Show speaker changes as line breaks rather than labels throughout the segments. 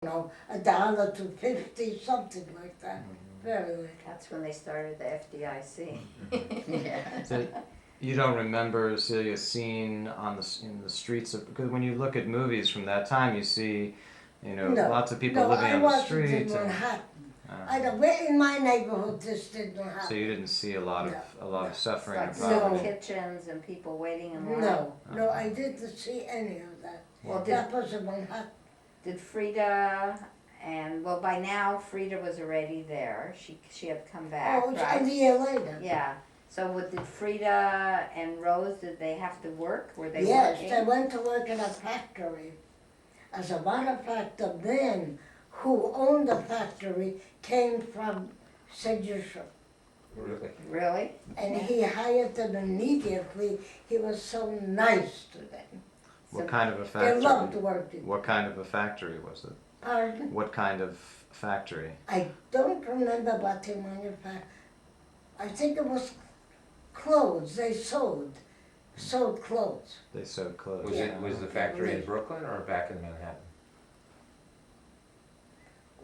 know, $1 to 50, something like that. Very little.
That's when they started the FDIC.
Yeah.
So you don't remember, Celia, seeing in the streets of, because when you look at movies from that time, you see,
No,
lots of people living
I
on the
wasn't
street.
in Manhattan. I don't. In my neighborhood, this did not happen.
So you didn't see a lot of suffering
Like
or
soup
poverty.
kitchens and people waiting in line.
No, I didn't see any of that.
Well,
That was in Manhattan.
Did Frida and well by now Frida was already there. She had come back,
Oh,
right?
a year later.
Yeah. So did Frida and Rose, did they have to work? Were they
Yes,
working?
they went to work in a factory. As a matter of fact, the man who owned the factory came from Siegel.
Really?
Really?
And he hired them immediately. He was so nice to them.
What kind of a
They
factory?
loved working.
What kind of a factory was it?
Pardon?
What kind of factory?
I don't remember what they manufactured. I think it was clothes. They sewed clothes.
They sewed clothes.
Was the factory in Brooklyn or back in Manhattan?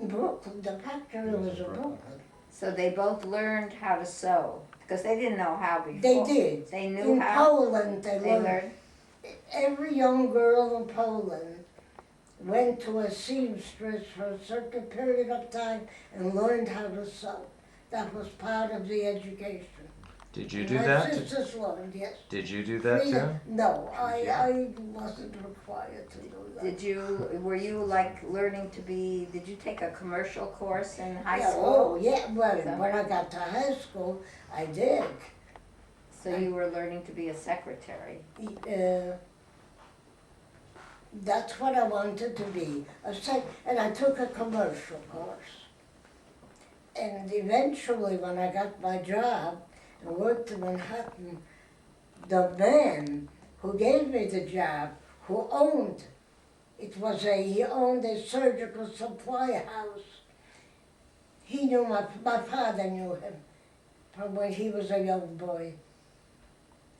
Brooklyn, the factory
It was
was
in
in
Brooklyn.
Brooklyn.
So they both learned how to sew because they didn't know how before.
They did.
They knew
In
how.
Poland, they learned.
learned.
Every young girl in Poland went to a seamstress for a certain period of time and learned how to sew. That was part of the education.
Did you do
My
that?
sisters learned, yes.
Did you do that too?
No,
Yeah.
I wasn't required to do that.
Were you like learning to be, did you take a commercial course in high
Yeah,
school?
oh, yeah, well,
So-
when I got to high school, I did.
So you were learning to be a secretary.
That's what I wanted to be. And I took a commercial course. And eventually, when I got my job and worked in Manhattan, the man who gave me the job, who owned, he owned a surgical supply house. He knew my father knew him from when he was a young boy.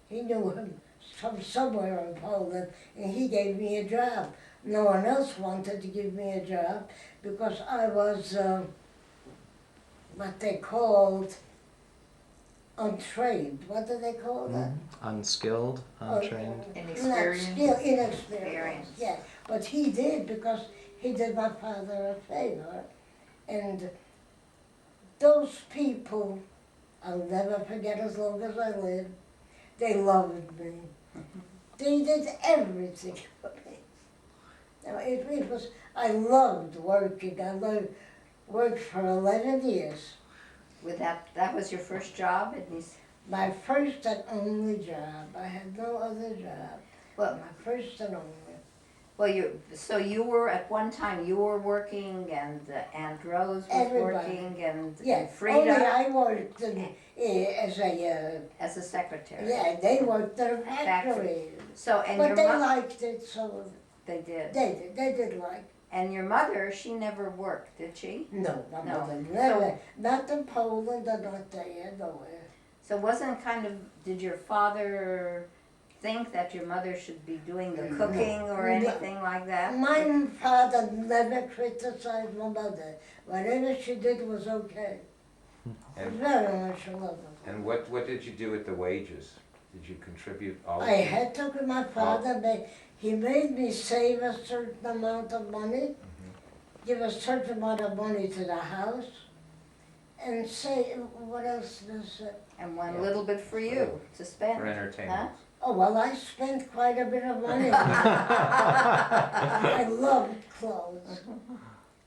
He knew him from somewhere in Poland, and he gave me a job. No one else wanted to give me a job because I was what they called untrained. What do they call that?
Unskilled, untrained.
Inexperienced.
Inexperienced, yeah. But he did because he did my father a favor. And those people, I'll never forget as long as I live, they loved me. They did everything for me. Now, it was, I loved working. Worked for 11 years.
With that was your first job at these?
My first and only job. I had no other job.
Well,
My first and only.
well, you were at one time you were working and Aunt Rose was
Everybody.
working and
Yeah,
Frida
only I worked
as a secretary.
yeah, they worked in a factory.
So and
But
your
they
mother
liked it, so
they did.
they did like.
And your mother, she never worked, did she?
No, my
No.
mother never, not in Poland or not there, nowhere.
So wasn't did your father think that your mother should be doing the cooking or
No.
anything like that?
My father never criticized my mother. Whatever she did was okay.
And,
Very much loved her.
and what did you do with the wages? Did you contribute all of
I
it?
had to, my father, he made me save a certain amount of money, give a certain amount of money to the house, and say, what else does it?
And one
Yeah.
little bit for you to spend.
For entertainment?
Oh, well, I spent quite a bit of money. I loved clothes.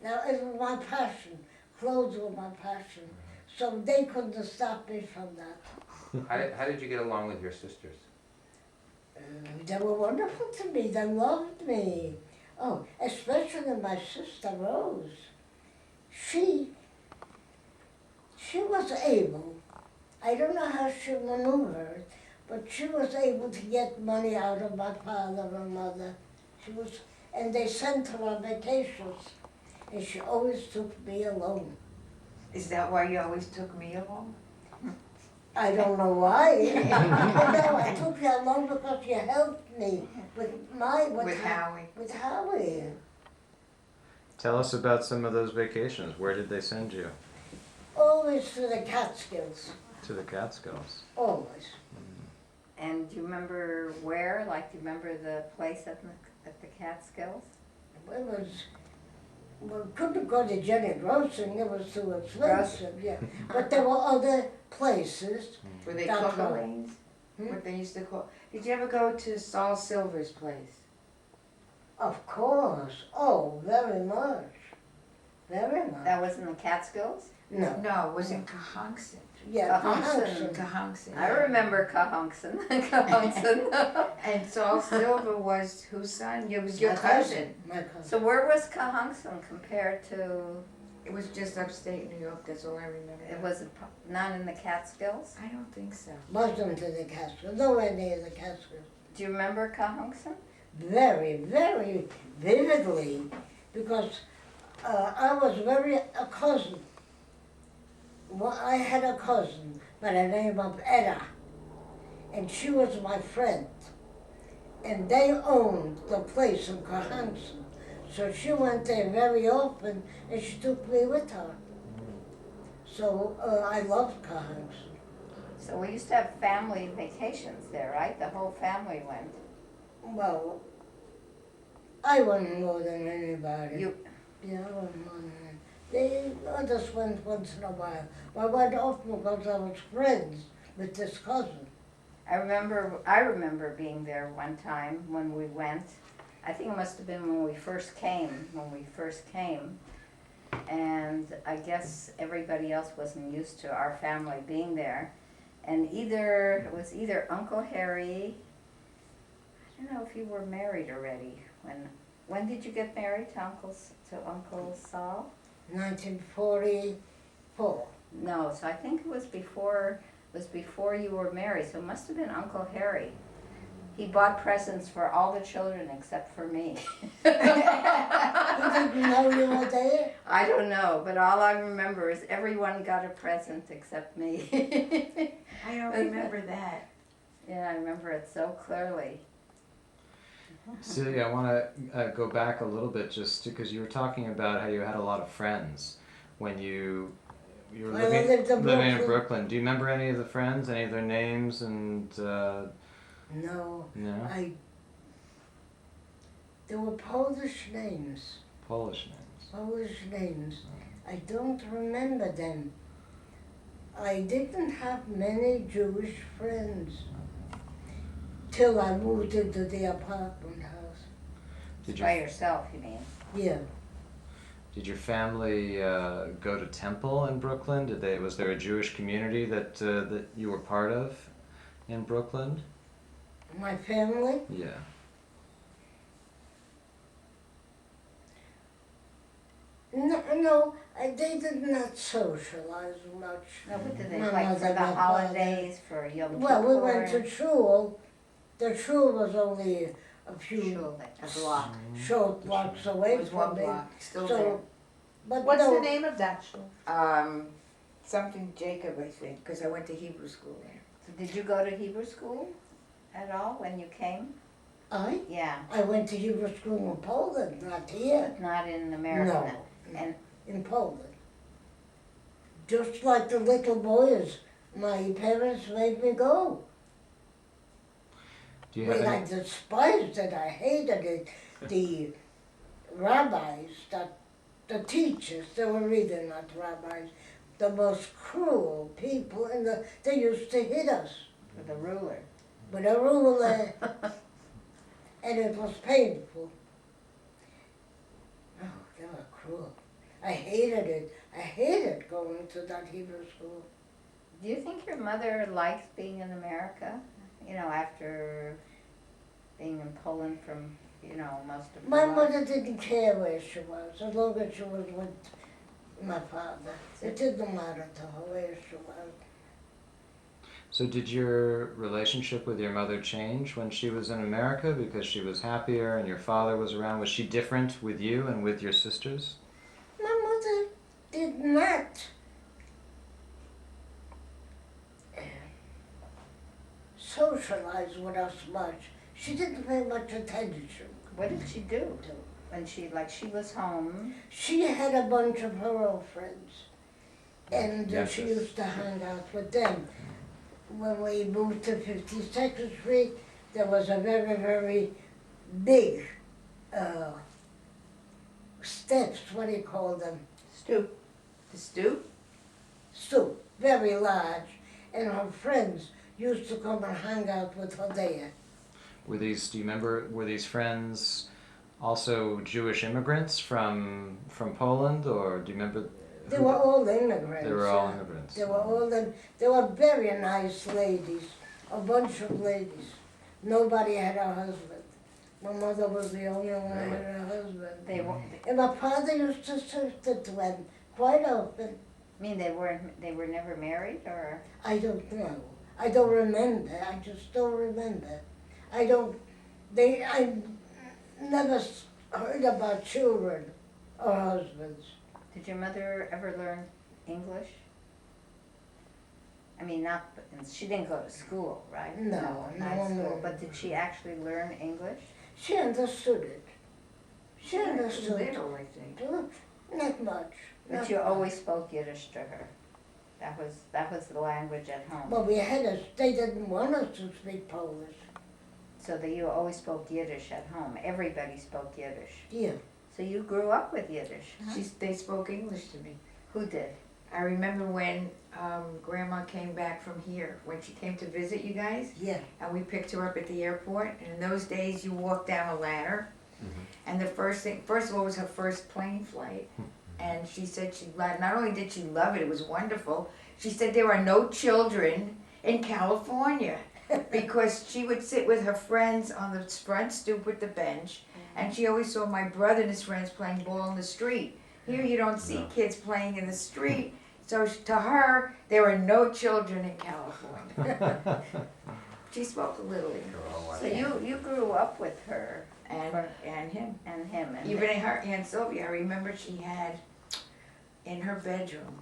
Now, it was my passion. Clothes were my passion. So they couldn't stop me from that.
How did you get along with your sisters?
They were wonderful to me. They loved me. Oh, especially my sister Rose. She was able, I don't know how she maneuvered, but she was able to get money out of my father and mother. And they sent her on vacations, and she always took me along.
Is that why you always took me along?
I don't know why. But no, I took you along because you helped me with
With Howie.
With Howie.
Tell us about some of those vacations. Where did they send you?
Always to the Catskills,
To the Catskills.
always.
And do you remember where? Like, do you remember the place at the Catskills?
It was, we couldn't go to Jenny Grossing, it was too expensive, yeah. But there were other places.
Were they
That's
Coca
right.
Lanes?
Hmm?
What they used to call, did you ever go to Saul Silver's place?
Of course, oh, very much, very much.
That was in the Catskills?
No,
No, it was in Cahonkson.
yeah,
Cahonkson.
Cahonkson.
I remember Cahonkson. Cahonkson.
And Saul Silver was whose son? It was your cousin.
My cousin.
So where was Cahonkson compared to,
It was just upstate New York, that's all I remember.
it was not in the Catskills?
I don't think so.
Wasn't to the Catskills, nowhere near the Catskills.
Do you remember Cahonkson?
Very, very vividly, because I was a cousin. Well, I had a cousin by the name of Etta, and she was my friend. And they owned the place in Cahonkson. So she went there very often, and she took me with her. So I loved Cahonkson.
So we used to have family vacations there, right? The whole family went.
Well, I went more than anybody.
You,
Yeah, I went more than anybody. They others went once in a while. I went often because I was friends with this cousin.
I remember being there one time when we went. I think it must have been when we first came, and I guess everybody else wasn't used to our family being there. And it was either Uncle Harry, I don't know if you were married already. When did you get married to Uncle Saul?
1944.
No, so I think it was before you were married, so it must have been Uncle Harry. He bought presents for all the children except for me.
You didn't know you were there?
I don't know, but all I remember is everyone got a present except me.
I don't remember that.
Yeah, I remember it so clearly.
Celia, I want to go back a little bit just because you were talking about how you had a lot of friends when you were
When I lived in
living in
Brooklyn.
Brooklyn. Do you remember any of the friends, any of their names and
No,
no?
there were Polish names.
Polish names?
Polish names. I don't remember them. I didn't have many Jewish friends till I moved into the apartment house.
Did
By
your
yourself, you mean?
Yeah.
Did your family go to temple in Brooklyn? Was there a Jewish community that you were part of in Brooklyn?
My family?
Yeah.
No, they did not socialize much.
No, what did they,
My
like
mother,
for the
my
holidays, for Yom Kippur?
Well, we went to shul. The shul was only a few
Shul, a block.
short blocks
It
away
was
from
one
me.
block, still
So, but
What's
no,
the name of that show?
there. Something Jacob, I think, because I went to Hebrew school there.
So did you go to Hebrew school at all when you came? Yeah,
I went to Hebrew school in Poland, not here.
not in America.
No,
And
in Poland. Just like the little boys, my parents made me go.
Do you have
But I
any,
despised it, I hated it. The rabbis, the teachers, they were really not rabbis, the most cruel people, they used to hit us
with the ruler.
with a ruler, and it was painful. Oh, they were cruel. I hated it. I hated going to that Hebrew school.
Do you think your mother likes being in America? You know, after being in Poland from, most of her
My
life?
mother didn't care where she was, as long as she was with my father. It didn't matter to her where she was.
so did your relationship with your mother change when she was in America because she was happier and your father was around? Was she different with you and with your sisters?
My mother did not socialize with us much. She didn't pay much attention.
What did she do? when she was home.
She had a bunch of her old friends, and
Yes,
she
yes.
used to hang out with them. When we moved to 52nd Street, there was a very, very big steps, what do you call them?
Stoop. The stoop?
Stoop, very large, and her friends used to come and hang out with her there.
Were these? Do you remember? Were these friends also Jewish immigrants from Poland, or do you remember?
They
who-
were all immigrants.
They were all
yeah.
immigrants.
They were all them. They were very nice ladies, a bunch of ladies. Nobody had a husband. My mother was the only one who had a husband.
They were.
And my father used to sit to them quite often.
I mean, they were never married, or
I don't know. I don't remember. I just don't remember. I don't. I never heard about children or husbands.
did your mother ever learn English? I mean, not. She didn't go to school, right?
No,
not
no,
school.
no.
But did she actually learn English?
She understood it. She understood it.
Little, I think.
Not much.
But
not
you
much.
always spoke Yiddish to her. That was the language at home.
But we had us. They didn't want us to speak Polish.
So that you always spoke Yiddish at home. Everybody spoke Yiddish.
Yeah.
So you grew up with Yiddish.
They spoke English to me.
Who did?
I remember when Grandma came back from here, when she came to visit you guys,
Yeah.
and we picked her up at the airport. And in those days, you walked down a ladder, and the first of all, was her first plane flight. And she said not only did she love it, it was wonderful. She said there are no children in California because she would sit with her friends on the front stoop with the bench, and she always saw my brother and his friends playing ball in the street. Here you don't see kids playing in the street. So to her, there are no children in California. She spoke a little English.
So you grew up with her
And him.
and him. And
Even in her Aunt Sylvia, I remember she had in her bedroom.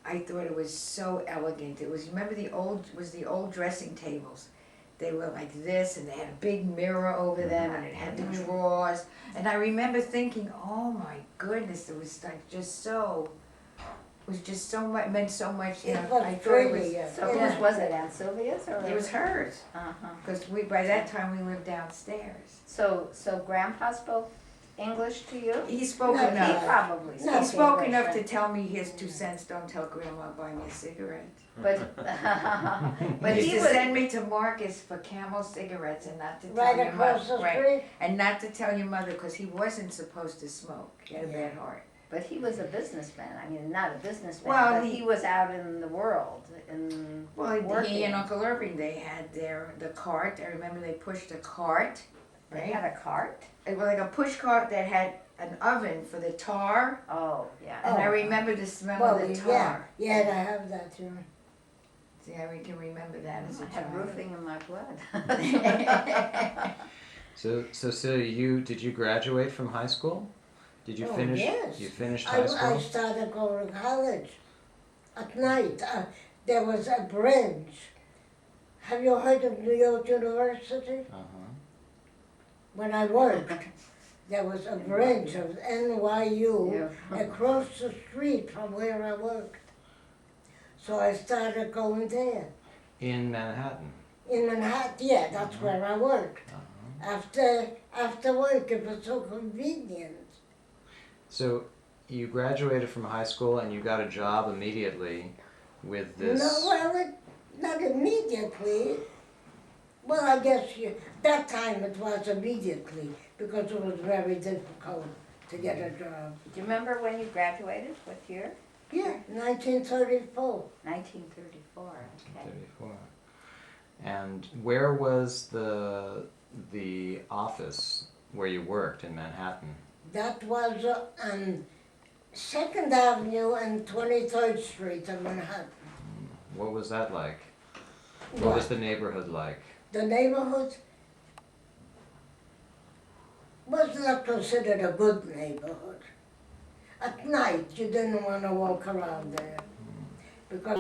I thought it was so elegant. It was, remember the old dressing tables. They were like this, and they had a big mirror over them, and it had the drawers. And I remember thinking, oh my goodness, it was like just so. It was just so much, meant so much. You
It
know,
was
I thought it was.
really,
So
yeah.
whose was it? Aunt Sylvia's or?
It was hers,
Uh-huh.
because by that time we lived downstairs.
So Grandpa spoke English to you?
He spoke
No,
He
enough.
probably
No.
spoke
He spoke
English,
enough
but-
to tell me his 2 cents. Don't tell Grandma to buy me a cigarette.
But but
He
he
used to
was.
send me to Marcus for Camel cigarettes and not to tell
Right
your
across
mother.
the
Right,
street.
and not to tell your mother because he wasn't supposed to smoke. He had a bad heart.
But he was a businessman. I mean, not a businessman,
Well,
but he was out in the world and
Well,
working.
he and Uncle Irving, they had the cart. I remember they pushed a cart,
They
right?
had a cart.
It was like a push cart that had an oven for the tar,
Oh, yeah.
and I
Oh.
remember the smell
Well,
of the
yeah.
tar.
Yeah, I have that too.
See, I can remember that as a
I have
child.
roofing in my blood.
So Celia, did you graduate from high school? Did you
Oh,
finish?
yes.
You finished high
I
school.
started going to college at night. There was a bridge. Have you heard of New York University?
Uh-huh.
When I worked, there was a bridge of NYU across the street from where I worked. So I started going there.
In Manhattan.
In Manhattan, yeah, that's where I worked. After work, it was so convenient.
So you graduated from high school and you got a job immediately with this.
No, well, not immediately. Well, I guess that time it was immediately because it was very difficult to get a job.
Do you remember when you graduated? What year?
Yeah, 1934.
1934. Okay.
34. And where was the office where you worked in Manhattan?
That was on 2nd Avenue and 23rd Street in Manhattan.
What was that like? What was the neighborhood like?
The neighborhood was not considered a good neighborhood. At night, you didn't want to walk around there because